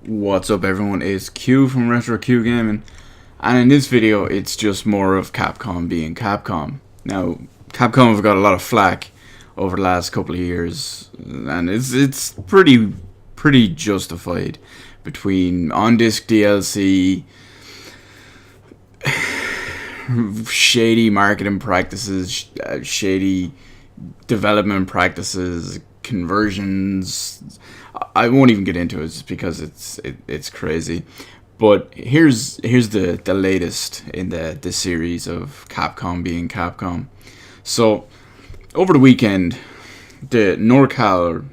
What's up everyone, it's Q from Retro Q Gaming, and in this video it's just more of Capcom being Capcom. Now, Capcom have got a lot of flack over the last couple of years, and it's pretty justified, between on-disc DLC, shady marketing practices, shady development practices, conversions. I won't even get into it just because it's crazy. But here's the latest in the series of Capcom being Capcom. So over the weekend, the NorCal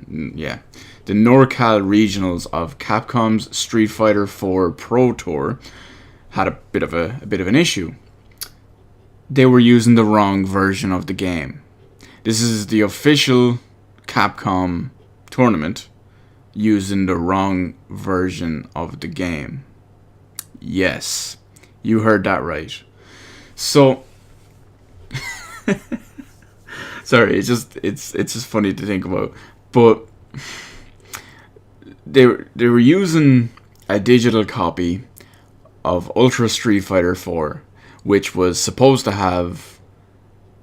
regionals of Capcom's Street Fighter 4 Pro Tour had a bit of an issue. They were using the wrong version of the game. This is the official Capcom tournament using the wrong version of the game. Yes, you heard that right. So sorry, it's just funny to think about. But they were using a digital copy of Ultra Street Fighter 4, which was supposed to have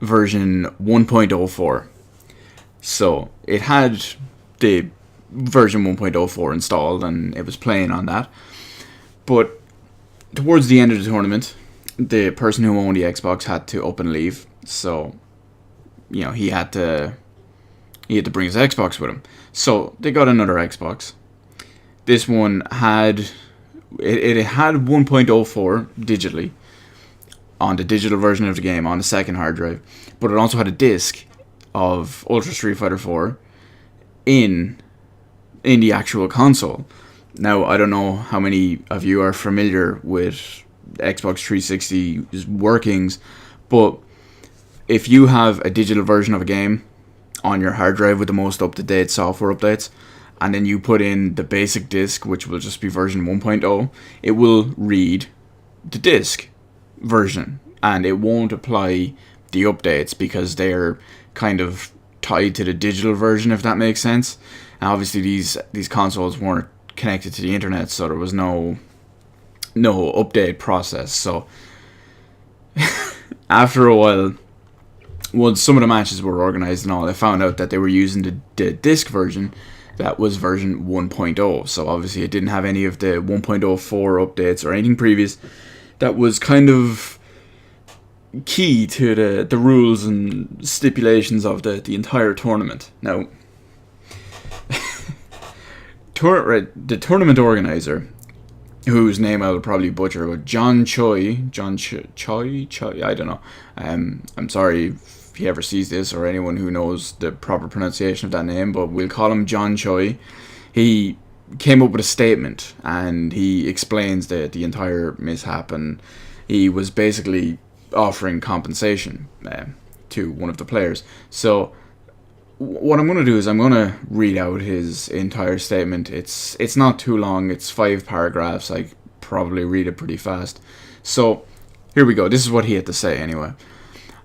version 1.04. So it had the version 1.04 installed and it was playing on that. But towards the end of the tournament, the person who owned the Xbox had to up and leave. So, you know, he had to bring his Xbox with him. So they got another Xbox. This one had it had 1.04 digitally on the digital version of the game on the second hard drive, but it also had a disc of Ultra Street Fighter 4 in the actual console. Now, I don't know how many of you are familiar with Xbox 360's workings, but if you have a digital version of a game on your hard drive with the most up-to-date software updates, and then you put in the basic disc, which will just be version 1.0, it will read the disc version, and it won't apply the updates because they're kind of tied to the digital version, if that makes sense. And obviously these consoles weren't connected to the internet, so there was no update process. So after a while, once some of the matches were organized and all, I found out that they were using the disc version that was version 1.0. So obviously it didn't have any of the 1.04 updates or anything previous. That was kind of key to the rules and stipulations of the entire tournament. Now, the tournament organizer, whose name I will probably butcher, but John Choi, I don't know. I'm sorry if he ever sees this, or anyone who knows the proper pronunciation of that name, but we'll call him John Choi. He came up with a statement and he explains the entire mishap, and he was basically offering compensation to one of the players. So what I'm going to do is I'm going to read out his entire statement. It's not too long, it's 5 paragraphs. I probably read it pretty fast. So here we go. This is what he had to say anyway.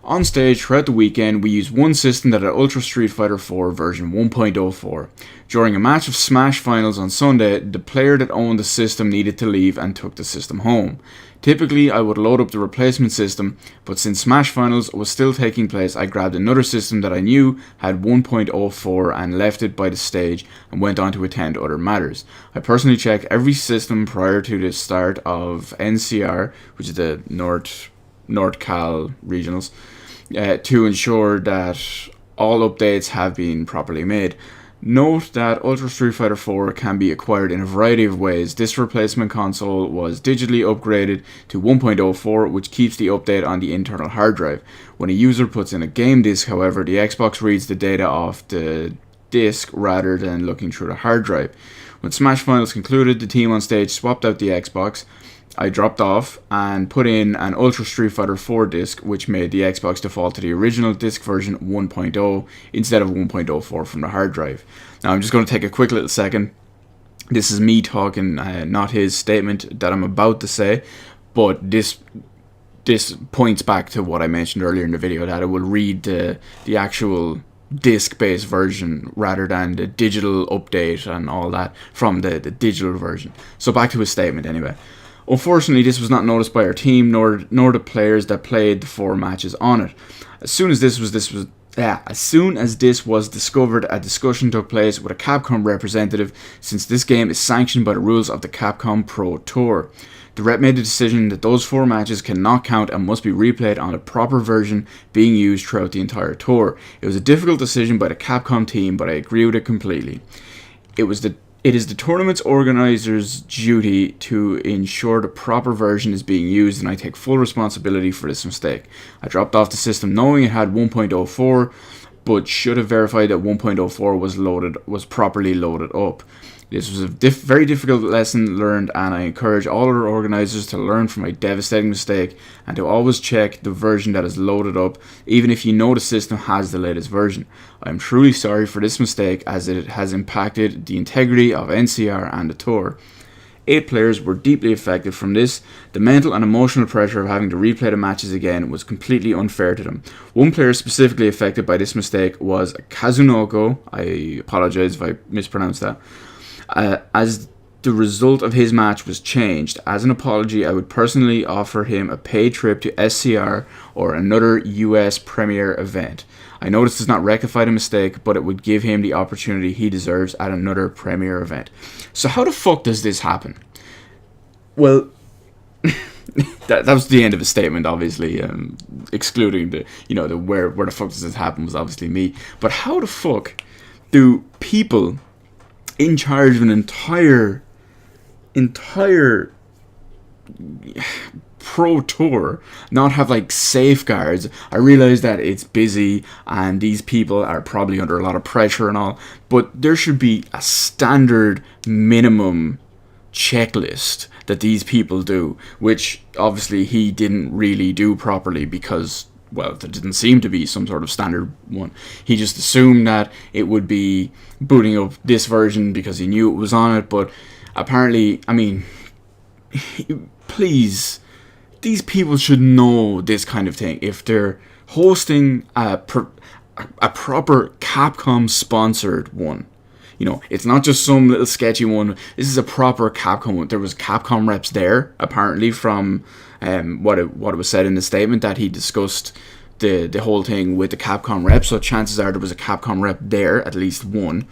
On stage throughout the weekend, we used one system that had Ultra Street Fighter 4 version 1.04. During a match of Smash Finals on Sunday, the player that owned the system needed to leave and took the system home. Typically, I would load up the replacement system, but since Smash Finals was still taking place, I grabbed another system that I knew had 1.04 and left it by the stage and went on to attend other matters. I personally check every system prior to the start of NCR, which is the NorCal regionals, to ensure that all updates have been properly made. Note that Ultra Street Fighter 4 can be acquired in a variety of ways. This replacement console was digitally upgraded to 1.04, which keeps the update on the internal hard drive. When a user puts in a game disc, however, the Xbox reads the data off the disc rather than looking through the hard drive. When Smash Finals concluded, the team on stage swapped out the Xbox. I dropped off and put in an Ultra Street Fighter 4 disc, which made the Xbox default to the original disc version 1.0 instead of 1.04 from the hard drive. Now I'm just going to take a quick little second. This is me talking, not his statement that I'm about to say, but this points back to what I mentioned earlier in the video, that it will read the actual disc-based version rather than the digital update and all that from the digital version. So back to his statement anyway. Unfortunately, this was not noticed by our team nor the players that played the 4 matches on it. As soon as this was discovered, a discussion took place with a Capcom representative, since this game is sanctioned by the rules of the Capcom Pro Tour. The rep made the decision that those 4 matches cannot count and must be replayed on a proper version being used throughout the entire tour. It was a difficult decision by the Capcom team, but I agree with it completely. It is the tournament's organizers' duty to ensure the proper version is being used, and I take full responsibility for this mistake. I dropped off the system knowing it had 1.04, but should have verified that 1.04 was properly loaded up. This was a very difficult lesson learned, and I encourage all other organizers to learn from my devastating mistake and to always check the version that is loaded up, even if you know the system has the latest version. I am truly sorry for this mistake, as it has impacted the integrity of NCR and the tour. 8 players were deeply affected from this. The mental and emotional pressure of having to replay the matches again was completely unfair to them. One player specifically affected by this mistake was Kazunoko. I apologize if I mispronounced that. As the result of his match was changed. As an apology, I would personally offer him a paid trip to SCR or another US premier event. I know this does not rectify the mistake, but it would give him the opportunity he deserves at another premier event. So how the fuck does this happen? Well, that was the end of his statement, obviously, excluding the where the fuck does this happen was obviously me. But how the fuck do people in charge of an entire pro tour not have like safeguards? I realize that it's busy and these people are probably under a lot of pressure and all, but there should be a standard minimum checklist that these people do, which obviously he didn't really do properly because, well, there didn't seem to be some sort of standard one. He just assumed that it would be booting up this version because he knew it was on it, but apparently, I mean, please, these people should know this kind of thing. If they're hosting a proper Capcom sponsored one, it's not just some little sketchy one. This is a proper Capcom one. There was Capcom reps there, apparently, from what it was said in the statement, that he discussed the whole thing with the Capcom rep. So chances are there was a Capcom rep there, at least one.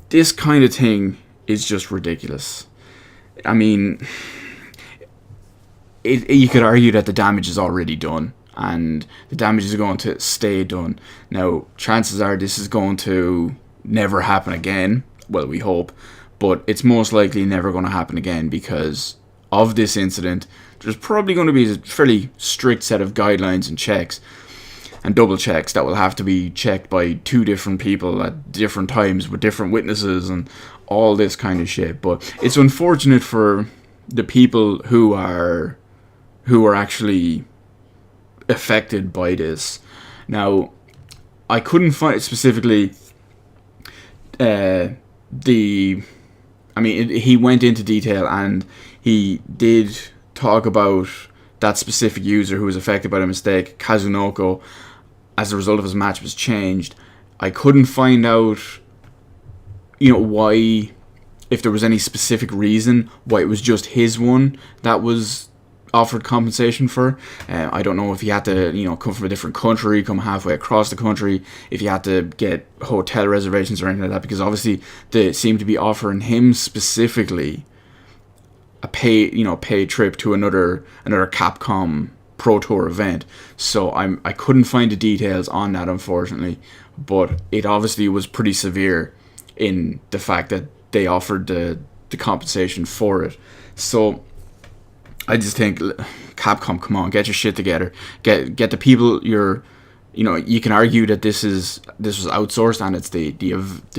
This kind of thing is just ridiculous. I mean, you could argue that the damage is already done, and the damage is going to stay done. Now, chances are this is going to never happen again. Well, we hope, but it's most likely never going to happen again because of this incident. There's probably going to be a fairly strict set of guidelines and checks and double checks that will have to be checked by 2 different people at different times with different witnesses and all this kind of shit. But it's unfortunate for the people who are actually affected by this. Now, I couldn't find specifically he went into detail and he did talk about that specific user who was affected by the mistake, Kazunoko, as a result of his match was changed. I couldn't find out, why, if there was any specific reason why it was just his one that was offered compensation for. I don't know if he had to, come from a different country, come halfway across the country, if he had to get hotel reservations or anything like that, because obviously they seem to be offering him specifically a paid trip to another Capcom Pro Tour event. So I couldn't find the details on that, unfortunately, but it obviously was pretty severe in the fact that they offered the compensation for it. So I just think, Capcom, come on, get your shit together. Get the people you can argue that this was outsourced and it's the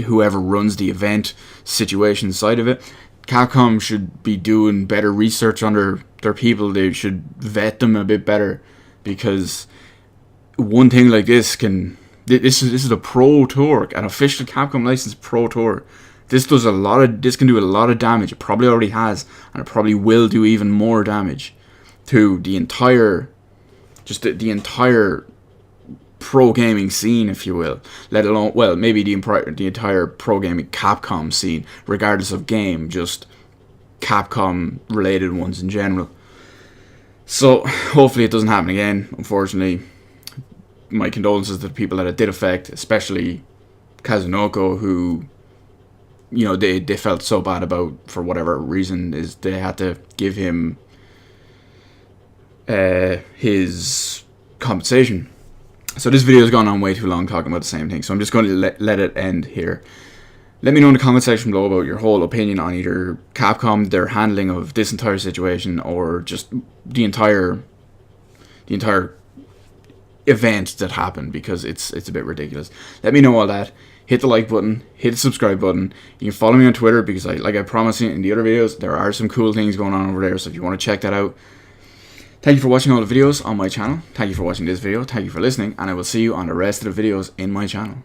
whoever runs the event situation side of it. Capcom should be doing better research on their people. They should vet them a bit better, because one thing like this this is a pro tour, an official Capcom licensed pro tour. This can do a lot of damage. It probably already has, and it probably will do even more damage to the entire pro gaming scene, if you will, let alone, well, maybe the entire pro gaming Capcom scene, regardless of game, just Capcom related ones in general. So hopefully it doesn't happen again. Unfortunately, my condolences to the people that it did affect, especially Kazunoko, who, you know, they felt so bad about, for whatever reason, is they had to give him his compensation. So this video has gone on way too long talking about the same thing, so I'm just going to let it end here. Let me know in the comment section below about your whole opinion on either Capcom, their handling of this entire situation, or just the entire event that happened, because it's a bit ridiculous. Let me know all that. Hit the like button, hit the subscribe button. You can follow me on Twitter, because like I promised you in the other videos, there are some cool things going on over there, so if you want to check that out. Thank you for watching all the videos on my channel. Thank you for watching this video. Thank you for listening, and I will see you on the rest of the videos in my channel.